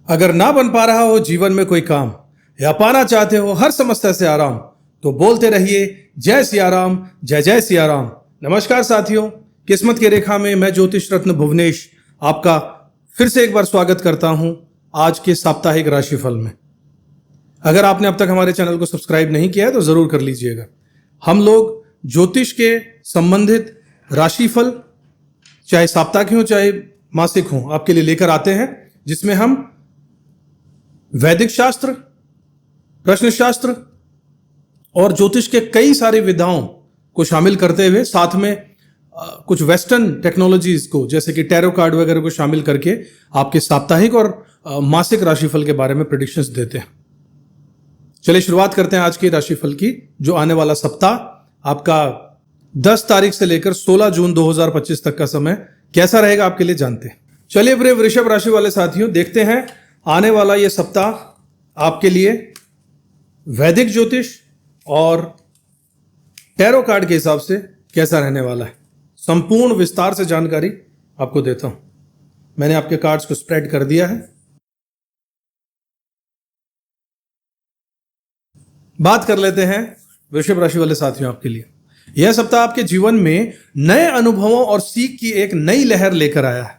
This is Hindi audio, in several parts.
अगर ना बन पा रहा हो जीवन में कोई काम या पाना चाहते हो हर समस्या से आराम, तो बोलते रहिए जय सिया राम, जय जय सिया राम। नमस्कार साथियों, किस्मत की रेखा में मैं ज्योतिष रत्न भुवनेश आपका फिर से एक बार स्वागत करता हूं आज के साप्ताहिक राशिफल में। अगर आपने अब तक हमारे चैनल को सब्सक्राइब नहीं किया है तो जरूर कर लीजिएगा। हम लोग ज्योतिष के संबंधित राशिफल चाहे साप्ताहिक हो चाहे मासिक हो आपके लिए लेकर आते हैं, जिसमें हम वैदिक शास्त्र, प्रश्न शास्त्र और ज्योतिष के कई सारी विधाओं को शामिल करते हुए साथ में कुछ वेस्टर्न टेक्नोलॉजीज को जैसे कि टैरो कार्ड वगैरह को शामिल करके आपके साप्ताहिक और मासिक राशिफल के बारे में प्रेडिक्शंस देते हैं। चलिए शुरुआत करते हैं आज के राशिफल की। जो आने वाला सप्ताह आपका 10 तारीख से लेकर 16 जून 2025 तक का समय कैसा रहेगा आपके लिए जानते हैं। चलिए प्रिय वृषभ राशि वाले साथियों, देखते हैं आने वाला ये सप्ताह आपके लिए वैदिक ज्योतिष और टैरो कार्ड के हिसाब से कैसा रहने वाला है। संपूर्ण विस्तार से जानकारी आपको देता हूं। मैंने आपके कार्ड्स को स्प्रेड कर दिया है। बात कर लेते हैं वृषभ राशि वाले साथियों, आपके लिए यह सप्ताह आपके जीवन में नए अनुभवों और सीख की एक नई लहर लेकर आया है।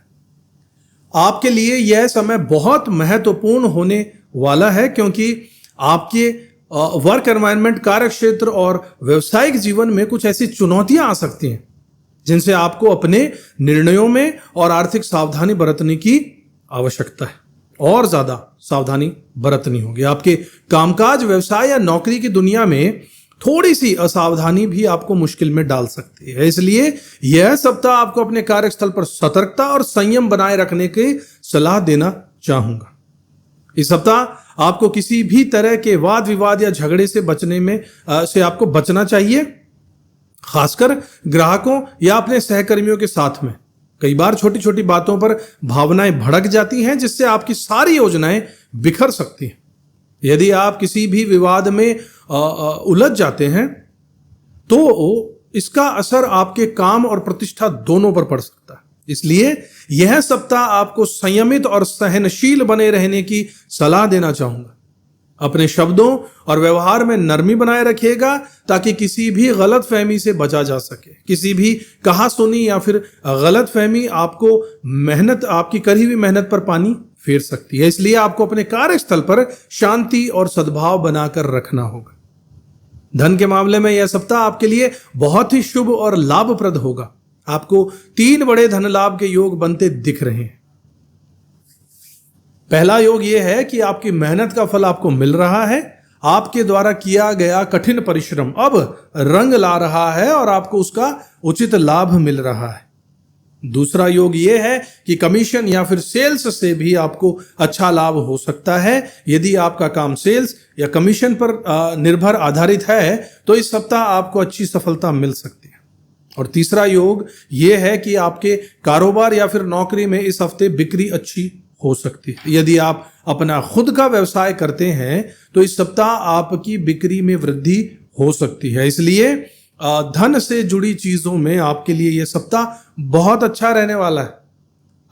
आपके लिए यह समय बहुत महत्वपूर्ण होने वाला है, क्योंकि आपके वर्क एनवायरनमेंट, कार्य क्षेत्र और व्यवसायिक जीवन में कुछ ऐसी चुनौतियां आ सकती हैं जिनसे आपको अपने निर्णयों में और आर्थिक सावधानी बरतने की आवश्यकता है। और ज्यादा सावधानी बरतनी होगी। आपके कामकाज, व्यवसाय या नौकरी की दुनिया में थोड़ी सी असावधानी भी आपको मुश्किल में डाल सकती है। इसलिए यह सप्ताह आपको अपने कार्यस्थल पर सतर्कता और संयम बनाए रखने की सलाह देना चाहूंगा। इस सप्ताह आपको किसी भी तरह के वाद विवाद या झगड़े से से आपको बचना चाहिए, खासकर ग्राहकों या अपने सहकर्मियों के साथ में। कई बार छोटी छोटी बातों पर भावनाएं भड़क जाती हैं, जिससे आपकी सारी योजनाएं बिखर सकती हैं। यदि आप किसी भी विवाद में उलझ जाते हैं तो इसका असर आपके काम और प्रतिष्ठा दोनों पर पड़ सकता है। इसलिए यह सप्ताह आपको संयमित और सहनशील बने रहने की सलाह देना चाहूंगा। अपने शब्दों और व्यवहार में नरमी बनाए रखिएगा ताकि किसी भी गलत फहमी से बचा जा सके। किसी भी कहा सुनी या फिर गलत फहमी आपकी करी हुई मेहनत पर पानी फेर सकती है। इसलिए आपको अपने कार्यस्थल पर शांति और सद्भाव बनाकर रखना होगा। धन के मामले में यह सप्ताह आपके लिए बहुत ही शुभ और लाभप्रद होगा। आपको 3 बड़े धन लाभ के योग बनते दिख रहे हैं। पहला योग यह है कि आपकी मेहनत का फल आपको मिल रहा है। आपके द्वारा किया गया कठिन परिश्रम अब रंग ला रहा है और आपको उसका उचित लाभ मिल रहा है। दूसरा योग यह है कि कमीशन या फिर सेल्स से भी आपको अच्छा लाभ हो सकता है। यदि आपका काम सेल्स या कमीशन पर निर्भर आधारित है तो इस सप्ताह आपको अच्छी सफलता मिल सकती है। और तीसरा योग यह है कि आपके कारोबार या फिर नौकरी में इस हफ्ते बिक्री अच्छी हो सकती है। यदि आप अपना खुद का व्यवसाय करते हैं तो इस सप्ताह आपकी बिक्री में वृद्धि हो सकती है। इसलिए धन से जुड़ी चीजों में आपके लिए यह सप्ताह बहुत अच्छा रहने वाला है।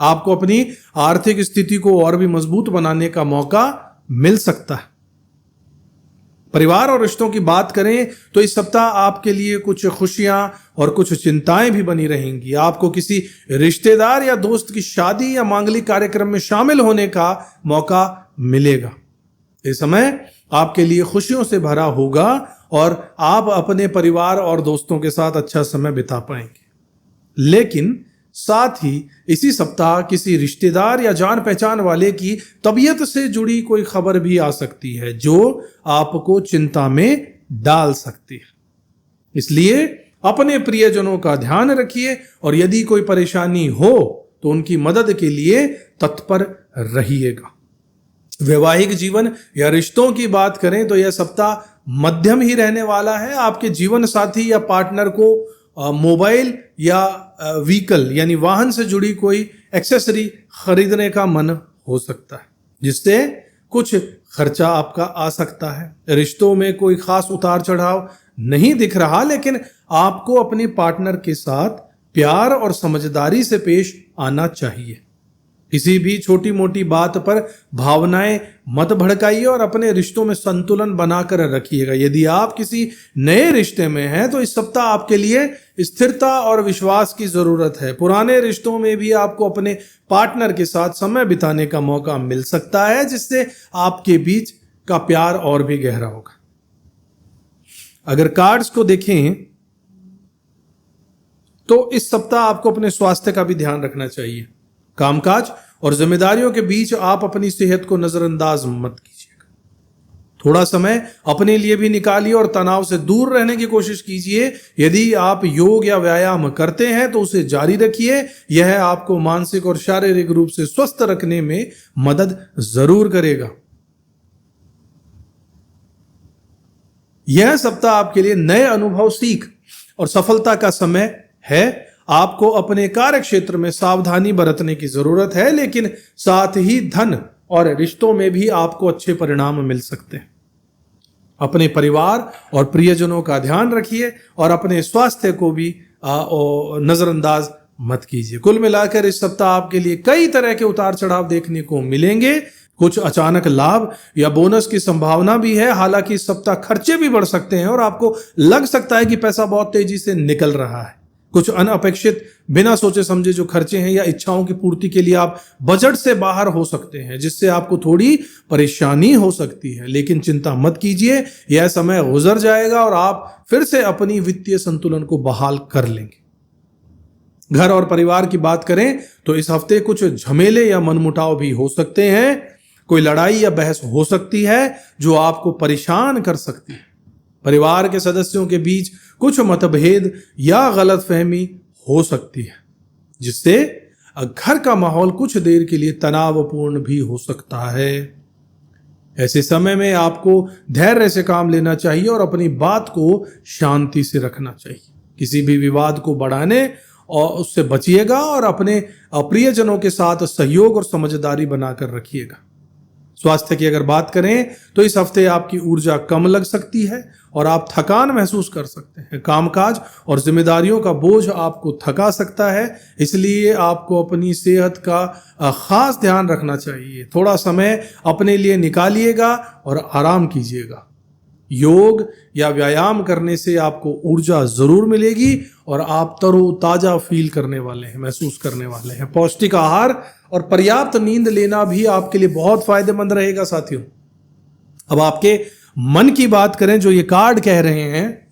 आपको अपनी आर्थिक स्थिति को और भी मजबूत बनाने का मौका मिल सकता है। परिवार और रिश्तों की बात करें तो इस सप्ताह आपके लिए कुछ खुशियां और कुछ चिंताएं भी बनी रहेंगी। आपको किसी रिश्तेदार या दोस्त की शादी या मांगलिक कार्यक्रम में शामिल होने का मौका मिलेगा। इस समय आपके लिए खुशियों से भरा होगा और आप अपने परिवार और दोस्तों के साथ अच्छा समय बिता पाएंगे। लेकिन साथ ही इसी सप्ताह किसी रिश्तेदार या जान पहचान वाले की तबीयत से जुड़ी कोई खबर भी आ सकती है जो आपको चिंता में डाल सकती है। इसलिए अपने प्रियजनों का ध्यान रखिए और यदि कोई परेशानी हो तो उनकी मदद के लिए तत्पर रहिएगा। वैवाहिक जीवन या रिश्तों की बात करें तो यह सप्ताह मध्यम ही रहने वाला है। आपके जीवन साथी या पार्टनर को मोबाइल या व्हीकल यानी वाहन से जुड़ी कोई एक्सेसरी खरीदने का मन हो सकता है, जिससे कुछ खर्चा आपका आ सकता है। रिश्तों में कोई खास उतार चढ़ाव नहीं दिख रहा, लेकिन आपको अपने पार्टनर के साथ प्यार और समझदारी से पेश आना चाहिए। किसी भी छोटी मोटी बात पर भावनाएं मत भड़काइए और अपने रिश्तों में संतुलन बनाकर रखिएगा। यदि आप किसी नए रिश्ते में हैं तो इस सप्ताह आपके लिए स्थिरता और विश्वास की जरूरत है। पुराने रिश्तों में भी आपको अपने पार्टनर के साथ समय बिताने का मौका मिल सकता है, जिससे आपके बीच का प्यार और भी गहरा होगा। अगर कार्ड्स को देखें तो इस सप्ताह आपको अपने स्वास्थ्य का भी ध्यान रखना चाहिए। कामकाज और जिम्मेदारियों के बीच आप अपनी सेहत को नजरअंदाज मत कीजिएगा। थोड़ा समय अपने लिए भी निकालिए और तनाव से दूर रहने की कोशिश कीजिए। यदि आप योग या व्यायाम करते हैं तो उसे जारी रखिए। यह आपको मानसिक और शारीरिक रूप से स्वस्थ रखने में मदद जरूर करेगा। यह सप्ताह आपके लिए नए अनुभव, सीख और सफलता का समय है। आपको अपने कार्य क्षेत्र में सावधानी बरतने की जरूरत है, लेकिन साथ ही धन और रिश्तों में भी आपको अच्छे परिणाम मिल सकते हैं। अपने परिवार और प्रियजनों का ध्यान रखिए और अपने स्वास्थ्य को भी नजरअंदाज मत कीजिए। कुल मिलाकर इस सप्ताह आपके लिए कई तरह के उतार चढ़ाव देखने को मिलेंगे। कुछ अचानक लाभ या बोनस की संभावना भी है। हालांकि इस सप्ताह खर्चे भी बढ़ सकते हैं और आपको लग सकता है कि पैसा बहुत तेजी से निकल रहा है। कुछ अनअपेक्षित, बिना सोचे समझे जो खर्चे हैं या इच्छाओं की पूर्ति के लिए आप बजट से बाहर हो सकते हैं, जिससे आपको थोड़ी परेशानी हो सकती है। लेकिन चिंता मत कीजिए, यह समय गुजर जाएगा और आप फिर से अपनी वित्तीय संतुलन को बहाल कर लेंगे। घर और परिवार की बात करें तो इस हफ्ते कुछ झमेले या मनमुटाव भी हो सकते हैं। कोई लड़ाई या बहस हो सकती है जो आपको परेशान कर सकती है। परिवार के सदस्यों के बीच कुछ मतभेद या गलतफहमी हो सकती है, जिससे घर का माहौल कुछ देर के लिए तनावपूर्ण भी हो सकता है। ऐसे समय में आपको धैर्य से काम लेना चाहिए और अपनी बात को शांति से रखना चाहिए। किसी भी विवाद को बढ़ाने और उससे बचिएगा और अपने प्रियजनों के साथ सहयोग और समझदारी बनाकर रखिएगा। स्वास्थ्य की अगर बात करें तो इस हफ्ते आपकी ऊर्जा कम लग सकती है और आप थकान महसूस कर सकते हैं। कामकाज और जिम्मेदारियों का बोझ आपको थका सकता है, इसलिए आपको अपनी सेहत का खास ध्यान रखना चाहिए। थोड़ा समय अपने लिए निकालिएगा और आराम कीजिएगा। योग या व्यायाम करने से आपको ऊर्जा जरूर मिलेगी और आप तरोताजा फील करने वाले हैं, महसूस करने वाले हैं। पौष्टिक आहार और पर्याप्त नींद लेना भी आपके लिए बहुत फायदेमंद रहेगा साथियों। अब आपके मन की बात करें, जो ये कार्ड कह रहे हैं,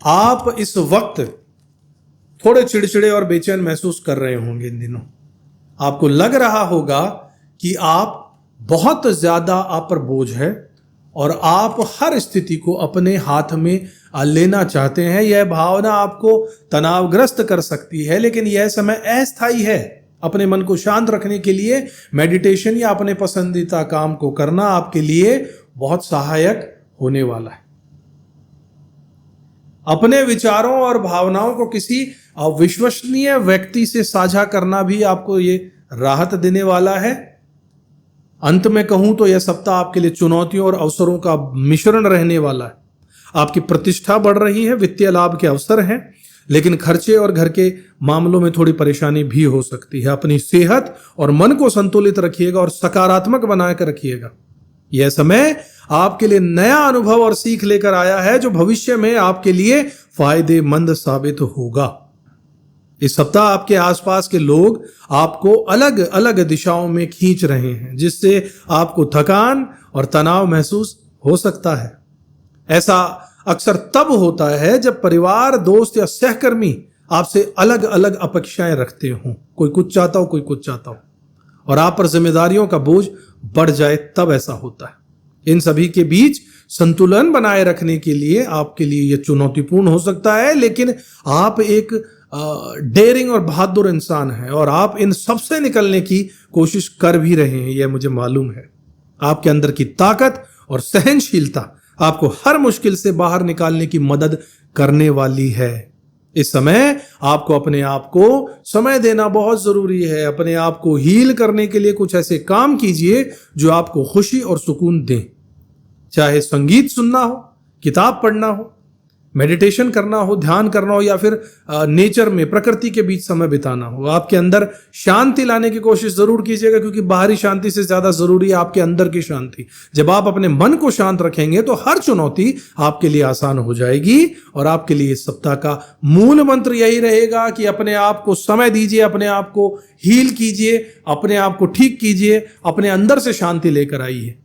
आप इस वक्त थोड़े चिड़चिड़े और बेचैन महसूस कर रहे होंगे। इन दिनों आपको लग रहा होगा कि आप बहुत ज्यादा आप पर बोझ है और आप हर स्थिति को अपने हाथ में लेना चाहते हैं। यह भावना आपको तनावग्रस्त कर सकती है, लेकिन यह समय अस्थायी है। अपने मन को शांत रखने के लिए मेडिटेशन या अपने पसंदीदा काम को करना आपके लिए बहुत सहायक होने वाला है। अपने विचारों और भावनाओं को किसी विश्वसनीय व्यक्ति से साझा करना भी आपको ये राहत देने वाला है। अंत में कहूं तो यह सप्ताह आपके लिए चुनौतियों और अवसरों का मिश्रण रहने वाला है। आपकी प्रतिष्ठा बढ़ रही है, वित्तीय लाभ के अवसर हैं, लेकिन खर्चे और घर के मामलों में थोड़ी परेशानी भी हो सकती है। अपनी सेहत और मन को संतुलित रखिएगा और सकारात्मक बनाकर रखिएगा। यह समय आपके लिए नया अनुभव और सीख लेकर आया है, जो भविष्य में आपके लिए फायदेमंद साबित होगा। इस सप्ताह आपके आसपास के लोग आपको अलग अलग दिशाओं में खींच रहे हैं, जिससे आपको थकान और तनाव महसूस हो सकता है। ऐसा अक्सर तब होता है जब परिवार, दोस्त या सहकर्मी आपसे अलग अलग अपेक्षाएं रखते हों। कोई कुछ चाहता हो, कोई कुछ चाहता हो, और आप पर जिम्मेदारियों का बोझ बढ़ जाए, तब ऐसा होता है। इन सभी के बीच संतुलन बनाए रखने के लिए आपके लिए यह चुनौतीपूर्ण हो सकता है, लेकिन आप एक डेयरिंग और बहादुर इंसान हैं और आप इन सबसे निकलने की कोशिश कर भी रहे हैं, यह मुझे मालूम है। आपके अंदर की ताकत और सहनशीलता आपको हर मुश्किल से बाहर निकालने की मदद करने वाली है। इस समय आपको अपने आप को समय देना बहुत जरूरी है। अपने आप को हील करने के लिए कुछ ऐसे काम कीजिए जो आपको खुशी और सुकून दें। चाहे संगीत सुनना हो, किताब पढ़ना हो, मेडिटेशन करना हो, ध्यान करना हो, या फिर नेचर में, प्रकृति के बीच समय बिताना हो, आपके अंदर शांति लाने की कोशिश जरूर कीजिएगा, क्योंकि बाहरी शांति से ज्यादा जरूरी है आपके अंदर की शांति। जब आप अपने मन को शांत रखेंगे तो हर चुनौती आपके लिए आसान हो जाएगी। और आपके लिए इस सप्ताह का मूल मंत्र यही रहेगा कि अपने आप को समय दीजिए, अपने आप को हील कीजिए, अपने आप को ठीक कीजिए, अपने अंदर से शांति लेकर आइए।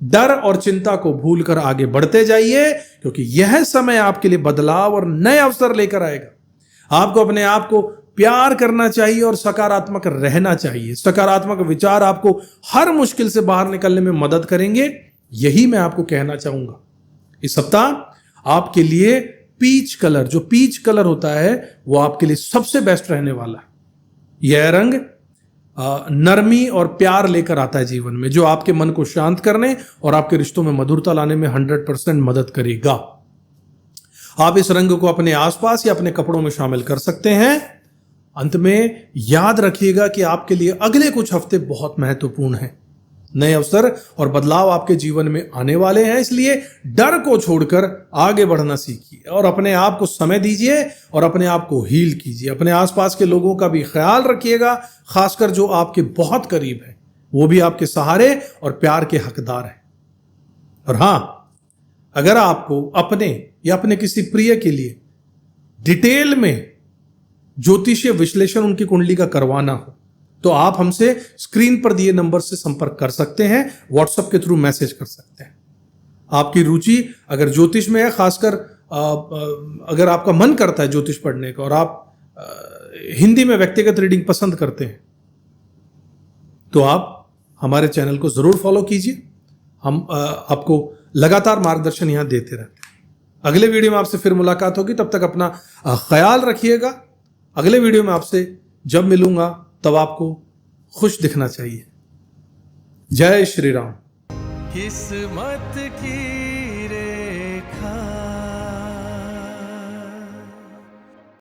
डर और चिंता को भूलकर आगे बढ़ते जाइए, क्योंकि यह समय आपके लिए बदलाव और नए अवसर लेकर आएगा। आपको अपने आप को प्यार करना चाहिए और सकारात्मक रहना चाहिए। सकारात्मक विचार आपको हर मुश्किल से बाहर निकलने में मदद करेंगे। यही मैं आपको कहना चाहूंगा। इस सप्ताह आपके लिए पीच कलर, जो पीच कलर होता है, वो आपके लिए सबसे बेस्ट रहने वाला है। यह रंग नरमी और प्यार लेकर आता है जीवन में, जो आपके मन को शांत करने और आपके रिश्तों में मधुरता लाने में 100% मदद करेगा। आप इस रंग को अपने आसपास या अपने कपड़ों में शामिल कर सकते हैं। अंत में याद रखिएगा कि आपके लिए अगले कुछ हफ्ते बहुत महत्वपूर्ण हैं। नए अवसर और बदलाव आपके जीवन में आने वाले हैं, इसलिए डर को छोड़कर आगे बढ़ना सीखिए और अपने आप को समय दीजिए और अपने आप को हील कीजिए। अपने आसपास के लोगों का भी ख्याल रखिएगा, खासकर जो आपके बहुत करीब है, वो भी आपके सहारे और प्यार के हकदार हैं। और हां, अगर आपको अपने या अपने किसी प्रिय के लिए डिटेल में ज्योतिषीय विश्लेषण उनकी कुंडली का करवाना हो, तो आप हमसे स्क्रीन पर दिए नंबर से संपर्क कर सकते हैं, व्हाट्सएप के थ्रू मैसेज कर सकते हैं। आपकी रुचि अगर ज्योतिष में है, खासकर अगर आपका मन करता है ज्योतिष पढ़ने का और आप हिंदी में व्यक्तिगत रीडिंग पसंद करते हैं, तो आप हमारे चैनल को जरूर फॉलो कीजिए। हम आपको लगातार मार्गदर्शन यहां देते रहते हैं। अगले वीडियो में आपसे फिर मुलाकात होगी, तब तक अपना ख्याल रखिएगा। अगले वीडियो में आपसे जब मिलूंगा तब आपको खुश दिखना चाहिए। जय श्री राम। किस्मत की रेखा